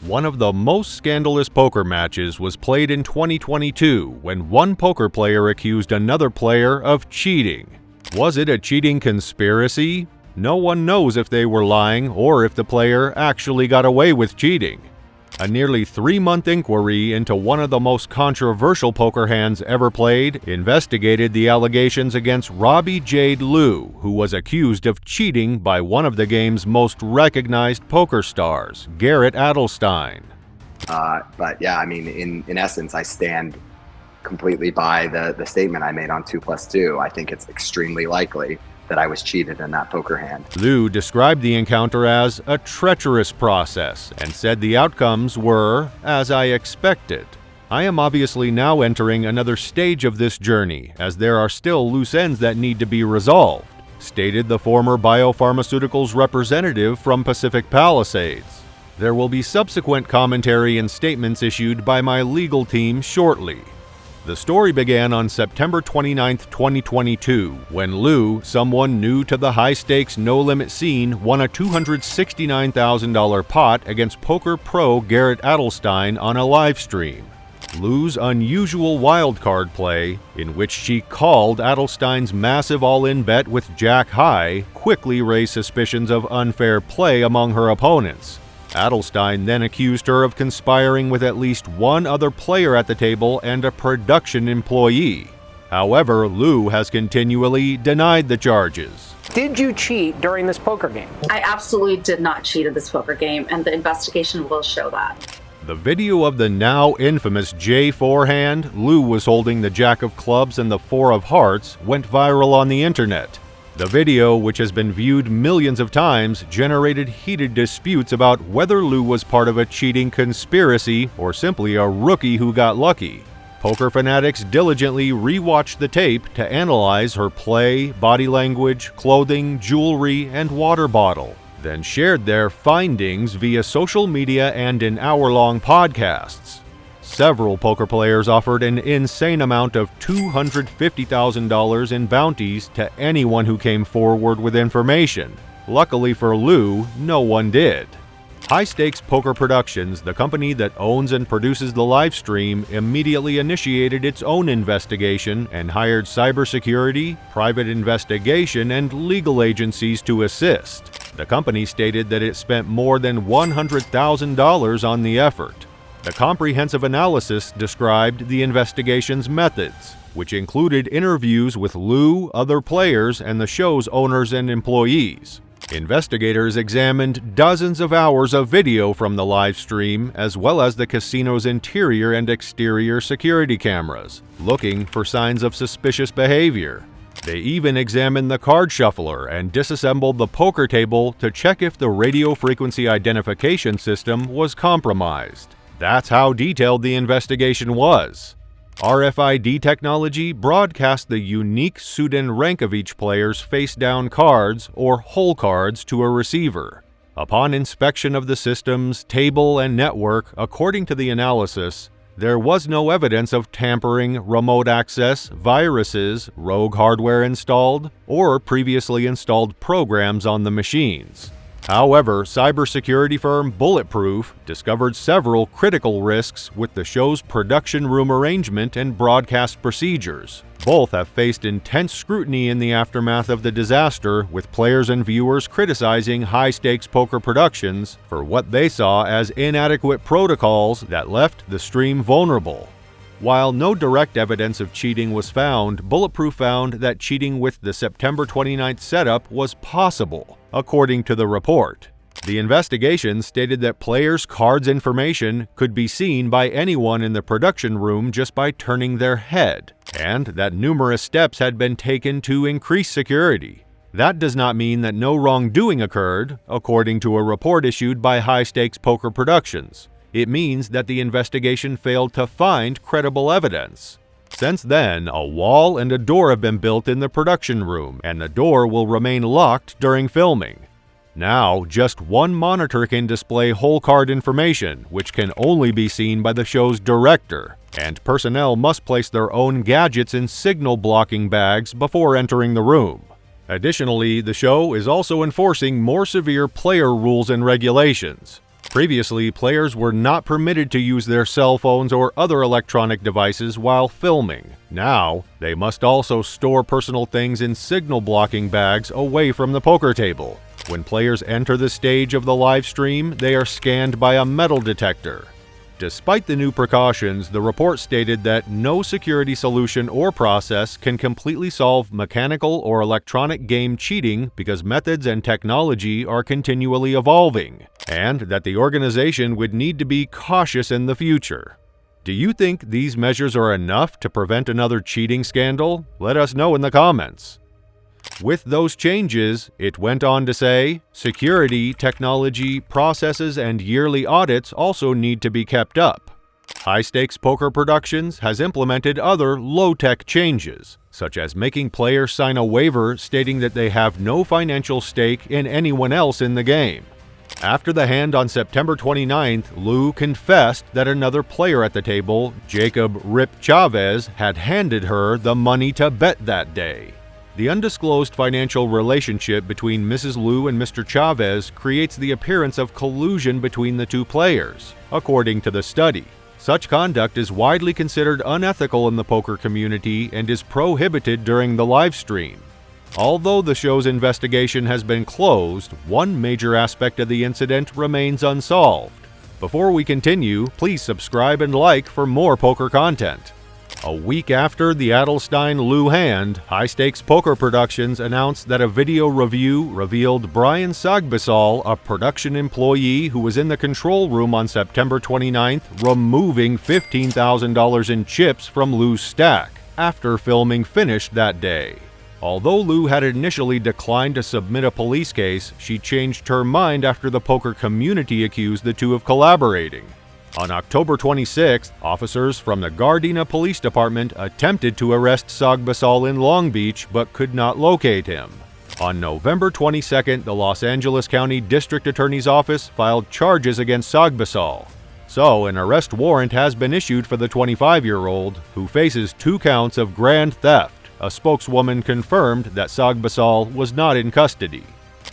One of the most scandalous poker matches was played in 2022 when one poker player accused another player of cheating. Was it a cheating conspiracy? No one knows if they were lying or if the player actually got away with cheating. A nearly 3-month inquiry into one of the most controversial poker hands ever played investigated the allegations against Robbi Jade Liu, who was accused of cheating by one of the game's most recognized poker stars, Garrett Adelstein. But yeah, I mean, in essence, I stand completely by the statement I made on 2+2. I think it's extremely likely that I was cheated in that poker hand. Liu described the encounter as a treacherous process and said the outcomes were as I expected. I am obviously now entering another stage of this journey, as there are still loose ends that need to be resolved, stated the former biopharmaceuticals representative from Pacific Palisades. There will be subsequent commentary and statements issued by my legal team shortly. The story began on September 29, 2022, when Liu, someone new to the high-stakes no-limit scene, won a $269,000 pot against poker pro Garrett Adelstein on a live stream. Liu's unusual wildcard play, in which she called Adelstein's massive all-in bet with Jack High, quickly raised suspicions of unfair play among her opponents. Adelstein then accused her of conspiring with at least one other player at the table and a production employee. However, Liu has continually denied the charges. Did you cheat during this poker game? I absolutely did not cheat at this poker game, and the investigation will show that. The video of the now infamous J4 hand, Liu was holding the Jack of Clubs and the 4 of Hearts, went viral on the internet. The video, which has been viewed millions of times, generated heated disputes about whether Liu was part of a cheating conspiracy or simply a rookie who got lucky. Poker fanatics diligently rewatched the tape to analyze her play, body language, clothing, jewelry, and water bottle, then shared their findings via social media and in hour-long podcasts. Several poker players offered an insane amount of $250,000 in bounties to anyone who came forward with information. Luckily for Liu, no one did. High Stakes Poker Productions, the company that owns and produces the live stream, immediately initiated its own investigation and hired cybersecurity, private investigation, and legal agencies to assist. The company stated that it spent more than $100,000 on the effort. The comprehensive analysis described the investigation's methods, which included interviews with Liu, other players, and the show's owners and employees. Investigators examined dozens of hours of video from the live stream, as well as the casino's interior and exterior security cameras, looking for signs of suspicious behavior. They even examined the card shuffler and disassembled the poker table to check if the radio frequency identification system was compromised. That's how detailed the investigation was. RFID technology broadcast the unique suit and rank of each player's face-down cards, or hole cards, to a receiver. Upon inspection of the systems, table, and network, according to the analysis, there was no evidence of tampering, remote access, viruses, rogue hardware installed, or previously installed programs on the machines. However, cybersecurity firm Bulletproof discovered several critical risks with the show's production room arrangement and broadcast procedures. Both have faced intense scrutiny in the aftermath of the disaster, with players and viewers criticizing High Stakes Poker Productions for what they saw as inadequate protocols that left the stream vulnerable. While no direct evidence of cheating was found, Bulletproof found that cheating with the September 29th setup was possible, according to the report. The investigation stated that players' cards information could be seen by anyone in the production room just by turning their head, and that numerous steps had been taken to increase security. That does not mean that no wrongdoing occurred, according to a report issued by High Stakes Poker Productions. It means that the investigation failed to find credible evidence. Since then, a wall and a door have been built in the production room, and the door will remain locked during filming. Now, just one monitor can display hole card information, which can only be seen by the show's director, and personnel must place their own gadgets in signal blocking bags before entering the room. Additionally, the show is also enforcing more severe player rules and regulations. Previously, players were not permitted to use their cell phones or other electronic devices while filming. Now, they must also store personal things in signal blocking bags away from the poker table. When players enter the stage of the live stream, they are scanned by a metal detector. Despite the new precautions, the report stated that no security solution or process can completely solve mechanical or electronic game cheating because methods and technology are continually evolving, and that the organization would need to be cautious in the future. Do you think these measures are enough to prevent another cheating scandal? Let us know in the comments. With those changes, it went on to say, security, technology, processes, and yearly audits also need to be kept up. High Stakes Poker Productions has implemented other low-tech changes, such as making players sign a waiver stating that they have no financial stake in anyone else in the game. After the hand on September 29th, Lou confessed that another player at the table, Jacob "Rip" Chavez, had handed her the money to bet that day. The undisclosed financial relationship between Mrs. Lou and Mr. Chavez creates the appearance of collusion between the two players, according to the study. Such conduct is widely considered unethical in the poker community and is prohibited during the live stream. Although the show's investigation has been closed, one major aspect of the incident remains unsolved. Before we continue, please subscribe and like for more poker content. A week after the Adelstein-Lou hand, High Stakes Poker Productions announced that a video review revealed Brian Sagbisal, a production employee who was in the control room on September 29th, removing $15,000 in chips from Lou's stack after filming finished that day. Although Lou had initially declined to submit a police case, she changed her mind after the poker community accused the two of collaborating. On October 26th, officers from the Gardena Police Department attempted to arrest Sagbisal in Long Beach but could not locate him. On November 22nd, the Los Angeles County District Attorney's Office filed charges against Sagbisal. So, an arrest warrant has been issued for the 25-year-old, who faces 2 counts of grand theft. A spokeswoman confirmed that Sagbisal was not in custody.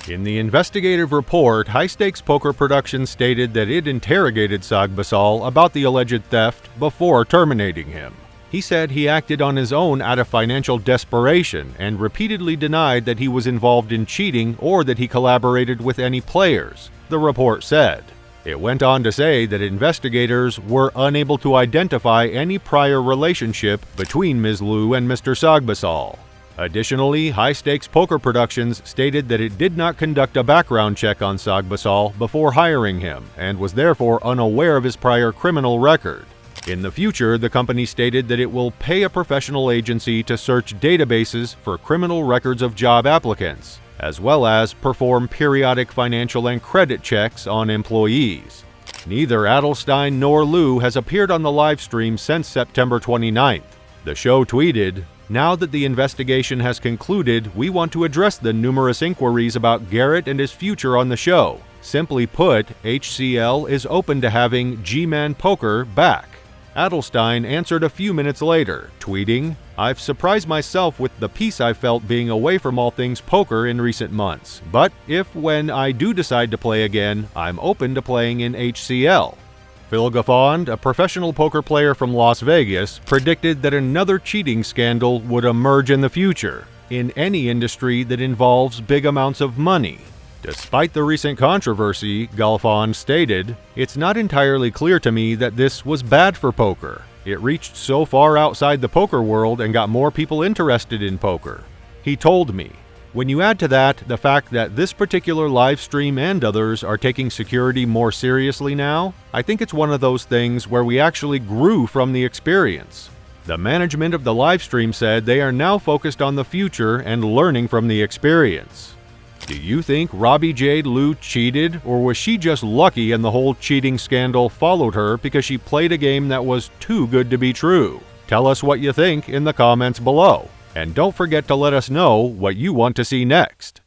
In the investigative report, High Stakes Poker Productions stated that it interrogated Sagbisal about the alleged theft before terminating him. He said he acted on his own out of financial desperation and repeatedly denied that he was involved in cheating or that he collaborated with any players, the report said. It went on to say that investigators were unable to identify any prior relationship between Ms. Lou and Mr. Sagbisal. Additionally, High Stakes Poker Productions stated that it did not conduct a background check on Sagbisal before hiring him and was therefore unaware of his prior criminal record. In the future, the company stated that it will pay a professional agency to search databases for criminal records of job applicants, as well as perform periodic financial and credit checks on employees. Neither Adelstein nor Lou has appeared on the live stream since September 29th. The show tweeted, "Now that the investigation has concluded, we want to address the numerous inquiries about Garrett and his future on the show. Simply put, HCL is open to having G-Man Poker back." Adelstein answered a few minutes later, tweeting, "I've surprised myself with the peace I felt being away from all things poker in recent months, but when I do decide to play again, I'm open to playing in HCL." Phil Gaffond, a professional poker player from Las Vegas, predicted that another cheating scandal would emerge in the future, in any industry that involves big amounts of money. Despite the recent controversy, Gaffond stated, "It's not entirely clear to me that this was bad for poker. It reached so far outside the poker world and got more people interested in poker." He told me, "When you add to that the fact that this particular live stream and others are taking security more seriously now, I think it's one of those things where we actually grew from the experience." The management of the live stream said they are now focused on the future and learning from the experience. Do you think Robbi Jade Lou cheated, or was she just lucky and the whole cheating scandal followed her because she played a game that was too good to be true? Tell us what you think in the comments below. And don't forget to let us know what you want to see next.